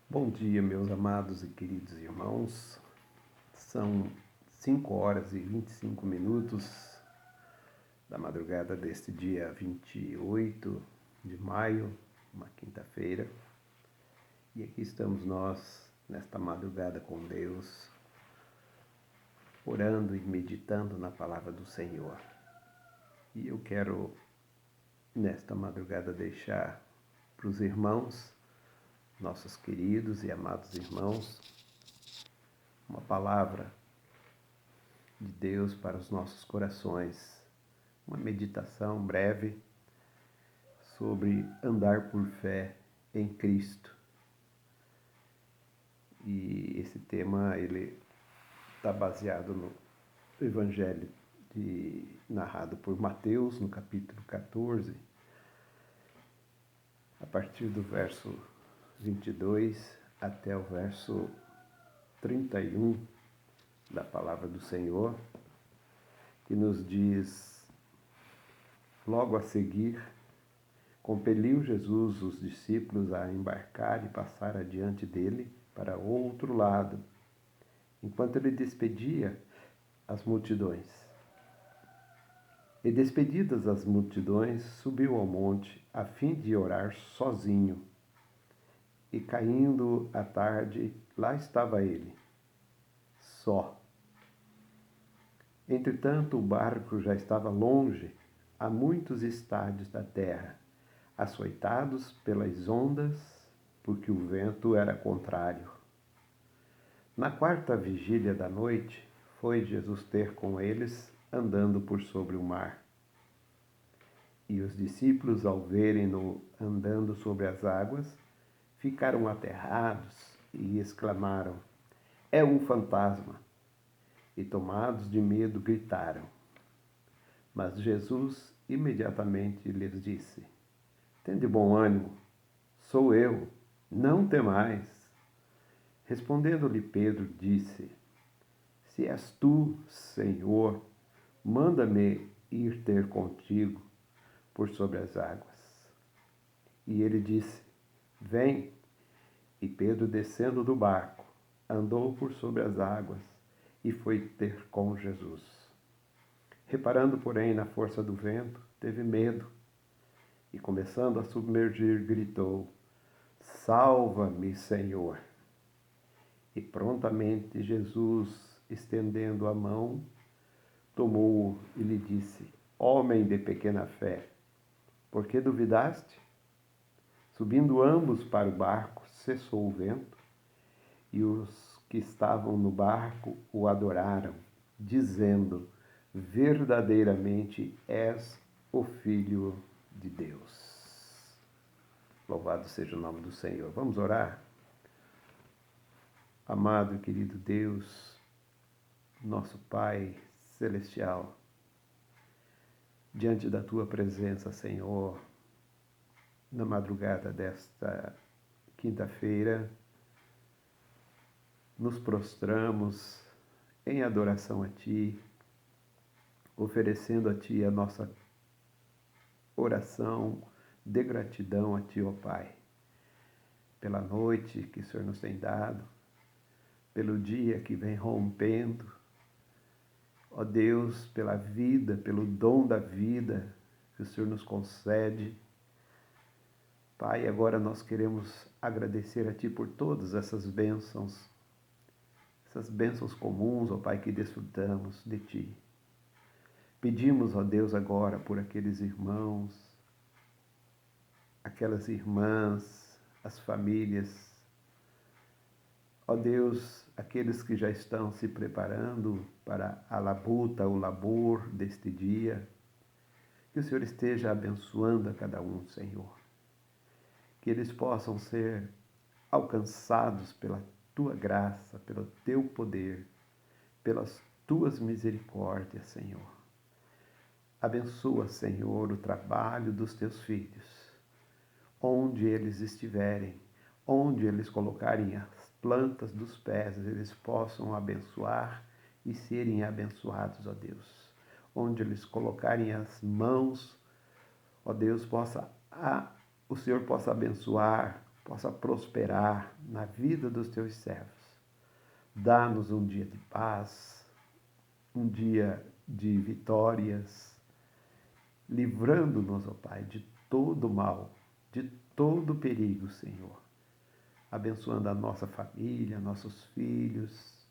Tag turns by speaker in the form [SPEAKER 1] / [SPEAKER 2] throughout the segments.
[SPEAKER 1] Bom dia, meus amados e queridos irmãos. São 5 horas e 25 minutos da madrugada deste dia 28 de maio, uma quinta-feira. E aqui estamos nós, nesta madrugada com Deus, orando e meditando na palavra do Senhor. E eu quero, nesta madrugada, deixar para os irmãos, nossos queridos e amados irmãos, uma palavra de Deus para os nossos corações, uma meditação breve sobre andar por fé em Cristo. E esse tema ele está baseado no Evangelho narrado por Mateus, no capítulo 14, a partir do verso 22 até o verso 31 da palavra do Senhor, que nos diz: logo a seguir, compeliu Jesus os discípulos a embarcar e passar adiante dele para outro lado, enquanto ele despedia as multidões. E despedidas as multidões, subiu ao monte a fim de orar sozinho. E caindo a tarde, lá estava ele, só. Entretanto, o barco já estava longe, a muitos estádios da terra, açoitados pelas ondas, porque o vento era contrário. Na quarta vigília da noite, foi Jesus ter com eles, andando por sobre o mar. E os discípulos, ao verem-no andando sobre as águas, ficaram aterrados e exclamaram: é um fantasma! E tomados de medo, gritaram. Mas Jesus imediatamente lhes disse: tende bom ânimo, sou eu, não temais. Respondendo-lhe Pedro, disse: se és tu, Senhor, manda-me ir ter contigo por sobre as águas. E ele disse: vem. E Pedro, descendo do barco, andou por sobre as águas e foi ter com Jesus. Reparando, porém, na força do vento, teve medo e, começando a submergir, gritou: salva-me, Senhor! E prontamente Jesus, estendendo a mão, tomou-o e lhe disse: homem de pequena fé, por que duvidaste? Subindo ambos para o barco, cessou o vento, e os que estavam no barco o adoraram, dizendo: verdadeiramente és o Filho de Deus. Louvado seja o nome do Senhor. Vamos orar? Amado e querido Deus, nosso Pai Celestial, diante da Tua presença, Senhor, na madrugada desta quinta-feira, nos prostramos em adoração a Ti, oferecendo a Ti a nossa oração de gratidão a Ti, ó Pai, pela noite que o Senhor nos tem dado, pelo dia que vem rompendo, ó Deus, pela vida, pelo dom da vida que o Senhor nos concede. Pai, agora nós queremos agradecer a Ti por todas essas bênçãos comuns, ó Pai, que desfrutamos de Ti. Pedimos, ó Deus, agora por aqueles irmãos, aquelas irmãs, as famílias, ó Deus, aqueles que já estão se preparando para a labuta, o labor deste dia, que o Senhor esteja abençoando a cada um, Senhor. Que eles possam ser alcançados pela Tua graça, pelo Teu poder, pelas Tuas misericórdias, Senhor. Abençoa, Senhor, o trabalho dos Teus filhos, onde eles estiverem, onde eles colocarem as plantas dos pés, eles possam abençoar e serem abençoados, ó Deus. Onde eles colocarem as mãos, ó Deus, o Senhor possa abençoar, possa prosperar na vida dos teus servos. Dá-nos um dia de paz, um dia de vitórias, livrando-nos, ó Pai, de todo mal, de todo perigo, Senhor. Abençoando a nossa família, nossos filhos,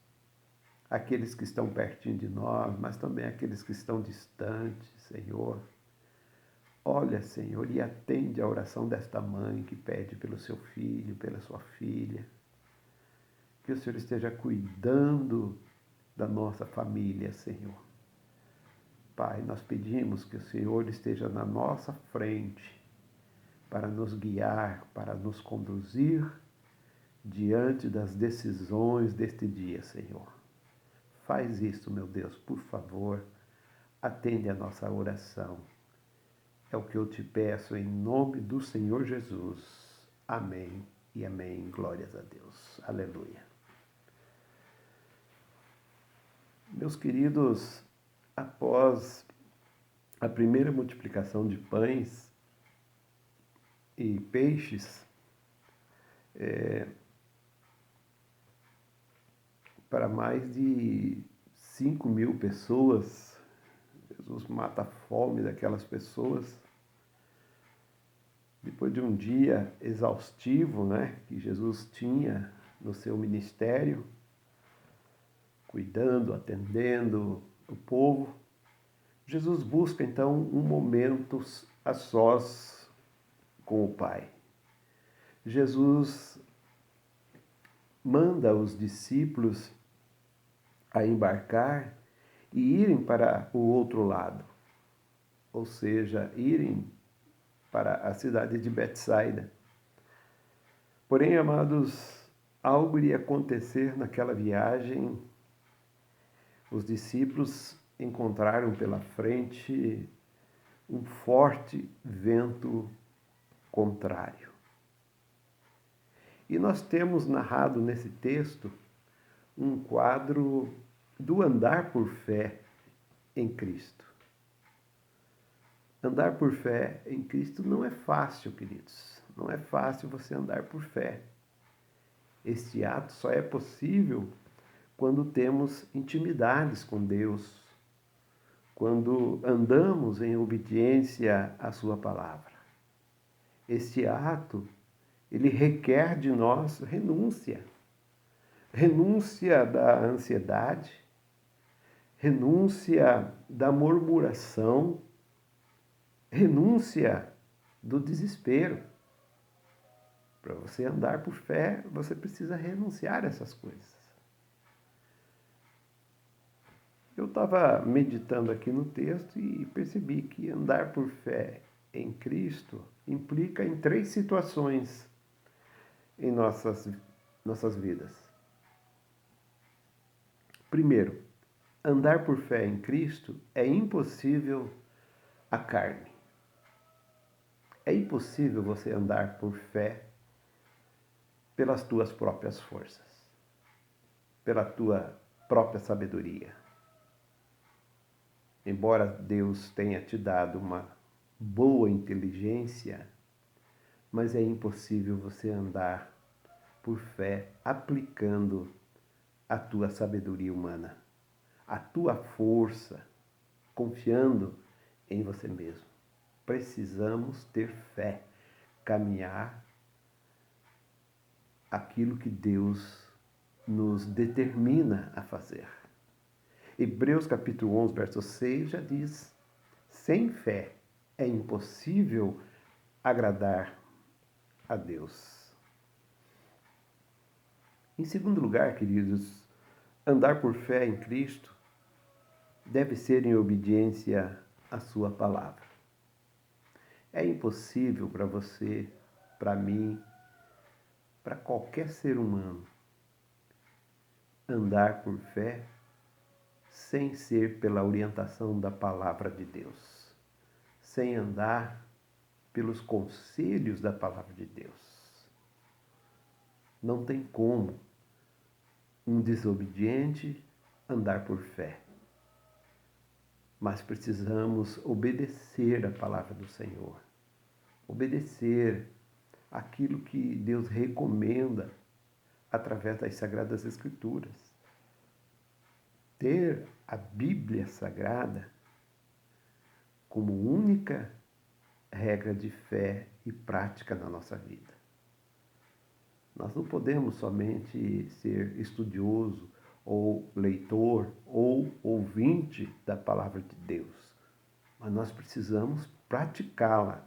[SPEAKER 1] aqueles que estão pertinho de nós, mas também aqueles que estão distantes, Senhor. Olha, Senhor, e atende a oração desta mãe que pede pelo seu filho, pela sua filha. Que o Senhor esteja cuidando da nossa família, Senhor. Pai, nós pedimos que o Senhor esteja na nossa frente para nos guiar, para nos conduzir diante das decisões deste dia, Senhor. Faz isso, meu Deus, por favor. Atende a nossa oração. É o que eu te peço em nome do Senhor Jesus. Amém e amém. Glórias a Deus. Aleluia. Meus queridos, após a primeira multiplicação de pães e peixes, para mais de 5.000 pessoas, Jesus mata a fome daquelas pessoas. Depois de um dia exaustivo, né, que Jesus tinha no seu ministério, cuidando, atendendo o povo, Jesus busca então um momento a sós com o Pai. Jesus manda os discípulos a embarcar e irem para o outro lado, ou seja, irem para a cidade de Betsaida. Porém, amados, algo iria acontecer naquela viagem. Os discípulos encontraram pela frente um forte vento contrário. E nós temos narrado nesse texto um quadro do andar por fé em Cristo. Andar por fé em Cristo não é fácil, queridos. Não é fácil você andar por fé. Este ato só é possível quando temos intimidades com Deus, quando andamos em obediência à sua palavra. Este ato, ele requer de nós renúncia. Renúncia da ansiedade, renúncia da murmuração, renúncia do desespero. Para você andar por fé, você precisa renunciar a essas coisas. Eu estava meditando aqui no texto e percebi que andar por fé em Cristo implica em 3 situações em nossas vidas. Primeiro, andar por fé em Cristo é impossível à carne. É impossível você andar por fé pelas tuas próprias forças, pela tua própria sabedoria. Embora Deus tenha te dado uma boa inteligência, mas é impossível você andar por fé aplicando a tua sabedoria humana, a tua força, confiando em você mesmo. Precisamos ter fé, caminhar aquilo que Deus nos determina a fazer. Hebreus capítulo 11, verso 6 já diz: sem fé é impossível agradar a Deus. Em segundo lugar, queridos, andar por fé em Cristo deve ser em obediência à sua palavra. É impossível para você, para mim, para qualquer ser humano, andar por fé sem ser pela orientação da palavra de Deus, sem andar pelos conselhos da palavra de Deus. Não tem como um desobediente andar por fé. Mas precisamos obedecer a palavra do Senhor, obedecer aquilo que Deus recomenda através das Sagradas Escrituras. Ter a Bíblia Sagrada como única regra de fé e prática na nossa vida. Nós não podemos somente ser estudioso ou leitor ou ouvinte da palavra de Deus, mas nós precisamos praticá-la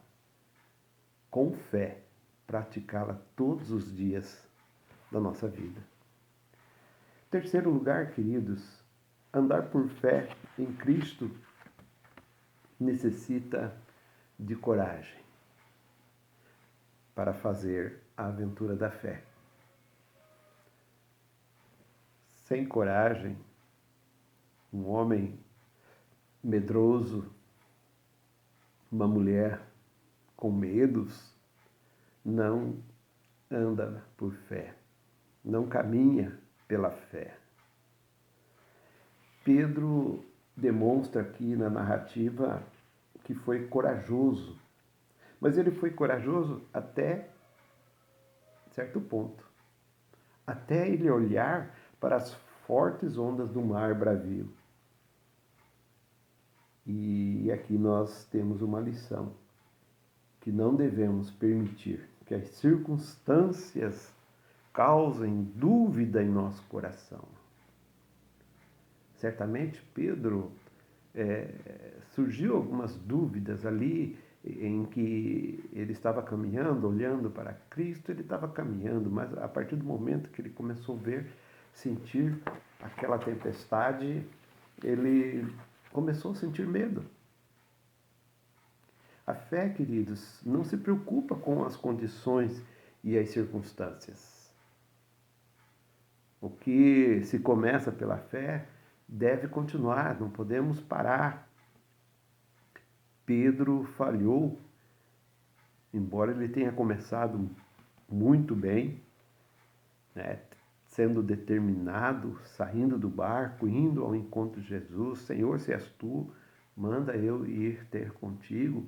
[SPEAKER 1] com fé, praticá-la todos os dias da nossa vida. Terceiro lugar, queridos, andar por fé em Cristo necessita de coragem para fazer a aventura da fé. Sem coragem, um homem medroso, uma mulher com medos, não anda por fé, não caminha pela fé. Pedro demonstra aqui na narrativa que foi corajoso, mas ele foi corajoso até certo ponto, até ele olhar para as fortes ondas do mar bravio. E aqui nós temos uma lição, que não devemos permitir que as circunstâncias causem dúvida em nosso coração. Certamente Pedro surgiu algumas dúvidas ali em que ele estava caminhando, olhando para Cristo, ele estava caminhando, mas a partir do momento que ele começou a ver, sentir aquela tempestade, ele começou a sentir medo. A fé, queridos, não se preocupa com as condições e as circunstâncias. O que se começa pela fé deve continuar, não podemos parar. Pedro falhou, embora ele tenha começado muito bem, né, sendo determinado, saindo do barco, indo ao encontro de Jesus. Senhor, se és tu, manda eu ir ter contigo.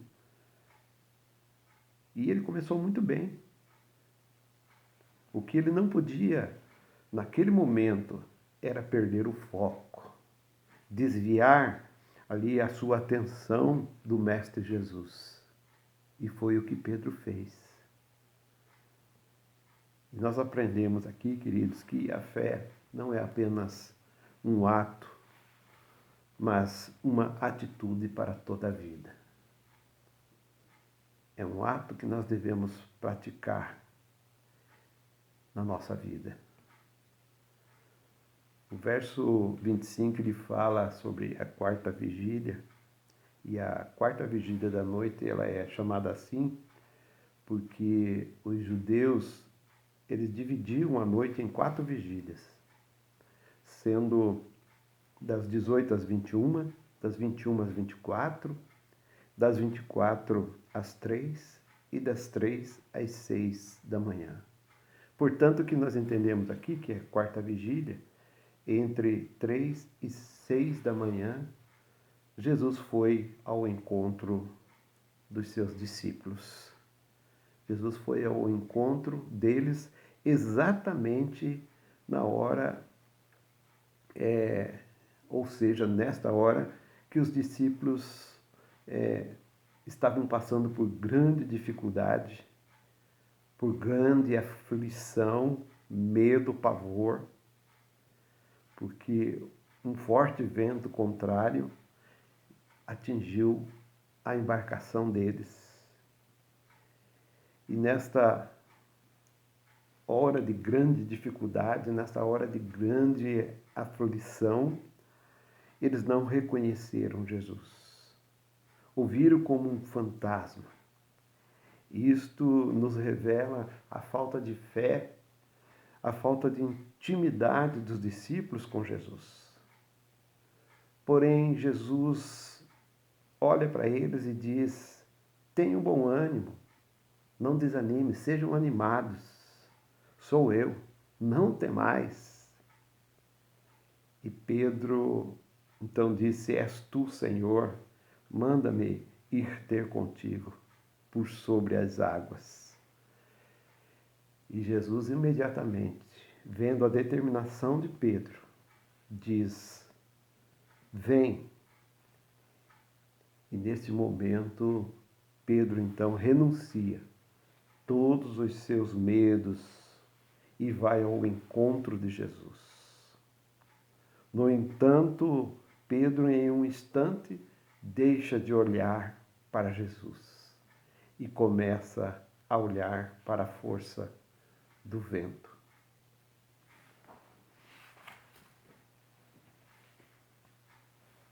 [SPEAKER 1] E ele começou muito bem. O que ele não podia, naquele momento, era perder o foco, desviar ali a sua atenção do Mestre Jesus. E foi o que Pedro fez. E nós aprendemos aqui, queridos, que a fé não é apenas um ato, mas uma atitude para toda a vida. É um ato que nós devemos praticar na nossa vida. O verso 25 ele fala sobre a quarta vigília, e a quarta vigília da noite ela é chamada assim porque os judeus eles dividiam a noite em 4 vigílias, sendo das 18 às 21, das 21 às 24, das 24 às 3 e das 3 às 6 da manhã. Portanto, o que nós entendemos aqui, que é a quarta vigília, entre 3 e 6 da manhã, Jesus foi ao encontro dos seus discípulos. Jesus foi ao encontro deles exatamente na hora, ou seja, nesta hora que os discípulos estavam passando por grande dificuldade, por grande aflição, medo, pavor, porque um forte vento contrário atingiu a embarcação deles. E nesta hora de grande dificuldade, nesta hora de grande aflição, eles não reconheceram Jesus. O viram como um fantasma. Isto nos revela a falta de fé, a falta de intimidade dos discípulos com Jesus. Porém, Jesus olha para eles e diz: tenham bom ânimo, não desanime, sejam animados, sou eu, não temais. E Pedro então disse: és tu, Senhor, manda-me ir ter contigo por sobre as águas. E Jesus imediatamente, vendo a determinação de Pedro, diz: vem. E neste momento, Pedro então renuncia todos os seus medos e vai ao encontro de Jesus. No entanto, Pedro, em um instante, deixa de olhar para Jesus e começa a olhar para a força do vento.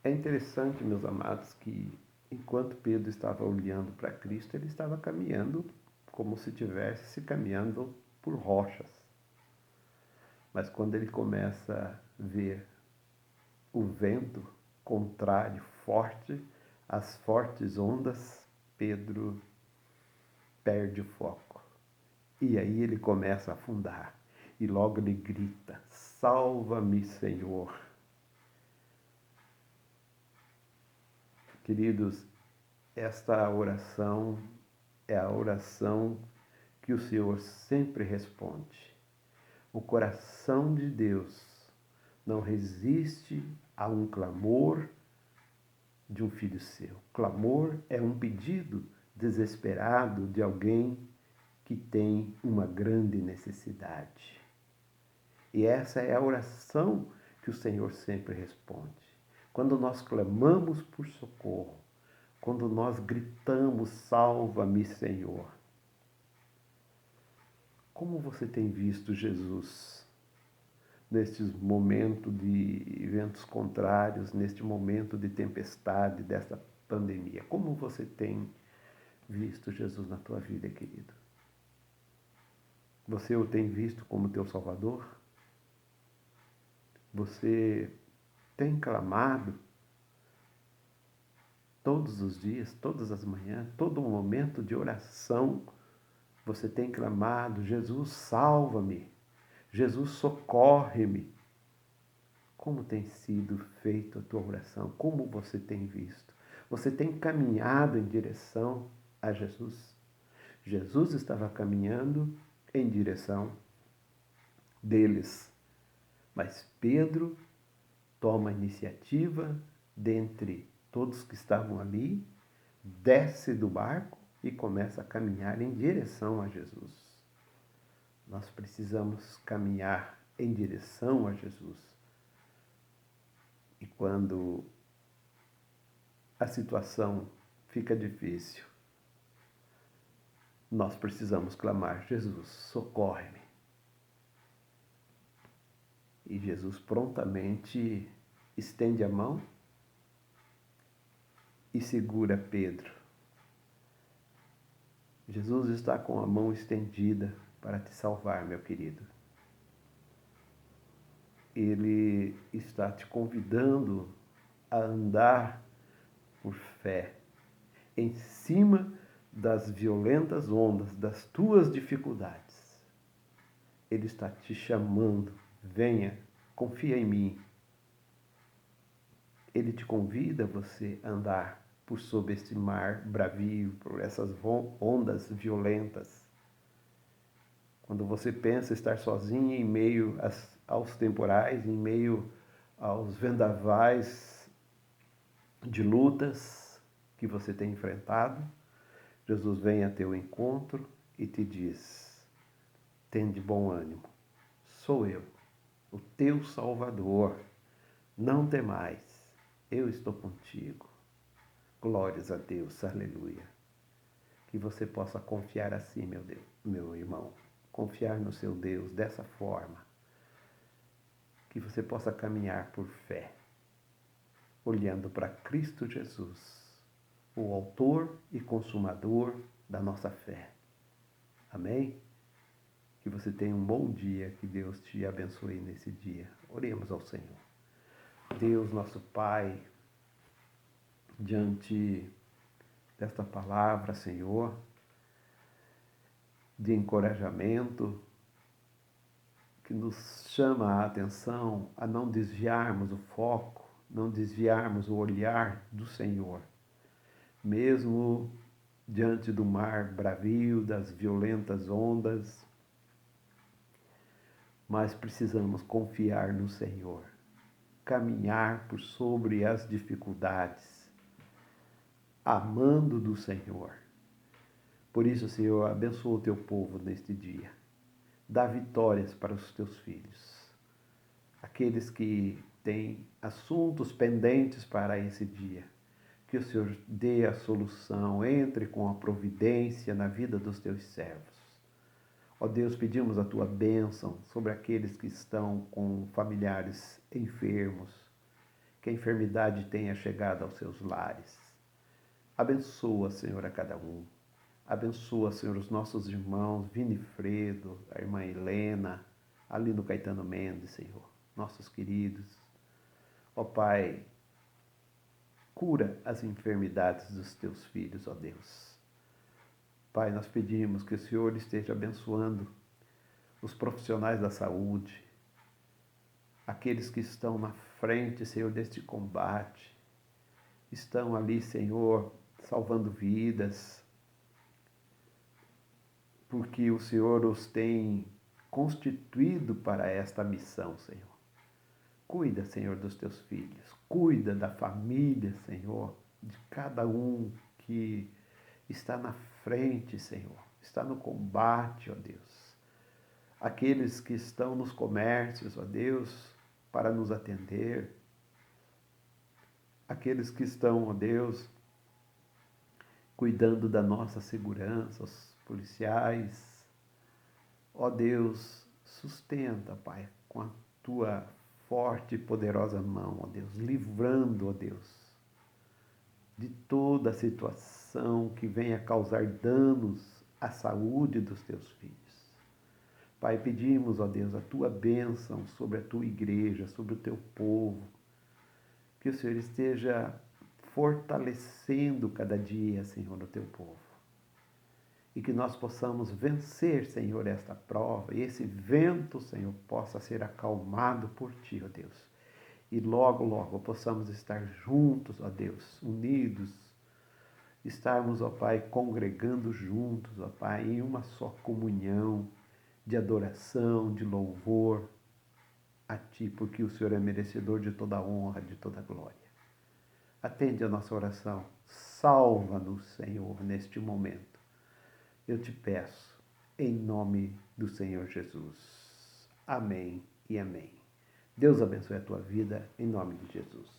[SPEAKER 1] É interessante, meus amados, que enquanto Pedro estava olhando para Cristo, ele estava caminhando como se estivesse se caminhando por rochas. Mas quando ele começa a ver o vento contrário, forte, as fortes ondas, Pedro perde o foco. E aí ele começa a afundar. E logo ele grita: salva-me, Senhor. Queridos, esta oração é a oração que o Senhor sempre responde. O coração de Deus não resiste a um clamor de um filho seu. Clamor é um pedido desesperado de alguém que tem uma grande necessidade. E essa é a oração que o Senhor sempre responde. Quando nós clamamos por socorro, quando nós gritamos, salva-me, Senhor. Como você tem visto Jesus nestes momentos de eventos contrários, neste momento de tempestade, desta pandemia? Como você tem visto Jesus na tua vida, querido? Você o tem visto como teu Salvador? Você tem clamado todos os dias, todas as manhãs, todo momento de oração? Você tem clamado: Jesus, salva-me. Jesus, socorre-me. Como tem sido feita a tua oração? Como você tem visto? Você tem caminhado em direção a Jesus? Jesus estava caminhando em direção deles. Mas Pedro toma a iniciativa dentre todos que estavam ali, desce do barco e começa a caminhar em direção a Jesus. Nós precisamos caminhar em direção a Jesus. E quando a situação fica difícil, nós precisamos clamar: Jesus, socorre-me. E Jesus prontamente estende a mão e segura Pedro. Jesus está com a mão estendida para te salvar, meu querido. Ele está te convidando a andar por fé, em cima das violentas ondas, das tuas dificuldades. Ele está te chamando: venha, confia em mim. Ele te convida a você a andar por sob este mar bravio, por essas ondas violentas. Quando você pensa estar sozinho em meio aos temporais, em meio aos vendavais de lutas que você tem enfrentado, Jesus vem a teu encontro e te diz: tende bom ânimo, sou eu, o teu Salvador, não temais, eu estou contigo. Glórias a Deus, aleluia. Que você possa confiar assim, meu Deus, meu irmão, confiar no seu Deus dessa forma. Que você possa caminhar por fé, olhando para Cristo Jesus, o autor e consumador da nossa fé. Amém? Que você tenha um bom dia, que Deus te abençoe nesse dia. Oremos ao Senhor. Deus, nosso Pai, diante desta palavra, Senhor, de encorajamento, que nos chama a atenção a não desviarmos o foco, não desviarmos o olhar do Senhor, mesmo diante do mar bravio, das violentas ondas, mas precisamos confiar no Senhor, caminhar por sobre as dificuldades, amando do Senhor. Por isso, Senhor, abençoa o teu povo neste dia. Dá vitórias para os teus filhos. Aqueles que têm assuntos pendentes para esse dia, que o Senhor dê a solução, entre com a providência na vida dos teus servos. Ó Deus, pedimos a tua bênção sobre aqueles que estão com familiares enfermos, que a enfermidade tenha chegado aos seus lares. Abençoa, Senhor, a cada um. Abençoa, Senhor, os nossos irmãos, Vinifredo, a irmã Helena, ali no Caetano Mendes, Senhor, nossos queridos. Ó Pai, cura as enfermidades dos teus filhos, ó Deus. Pai, nós pedimos que o Senhor esteja abençoando os profissionais da saúde, aqueles que estão na frente, Senhor, deste combate, estão ali, Senhor, salvando vidas, porque o Senhor os tem constituído para esta missão, Senhor. Cuida, Senhor, dos teus filhos, cuida da família, Senhor, de cada um que está na frente, Senhor, está no combate, ó Deus. Aqueles que estão nos comércios, ó Deus, para nos atender. Aqueles que estão, ó Deus, cuidando da nossa segurança, os policiais. Ó Deus, sustenta, Pai, com a tua forte e poderosa mão, ó Deus, livrando, ó Deus, de toda situação que venha causar danos à saúde dos teus filhos. Pai, pedimos, ó Deus, a tua bênção sobre a tua igreja, sobre o teu povo, que o Senhor esteja fortalecendo cada dia, Senhor, o teu povo. E que nós possamos vencer, Senhor, esta prova, e esse vento, Senhor, possa ser acalmado por Ti, ó Deus. E logo, logo possamos estar juntos, ó Deus, unidos, estarmos, ó Pai, congregando juntos, ó Pai, em uma só comunhão de adoração, de louvor a Ti, porque o Senhor é merecedor de toda honra, de toda glória. Atende a nossa oração, salva-nos, Senhor, neste momento. Eu te peço, em nome do Senhor Jesus. Amém e amém. Deus abençoe a tua vida, em nome de Jesus.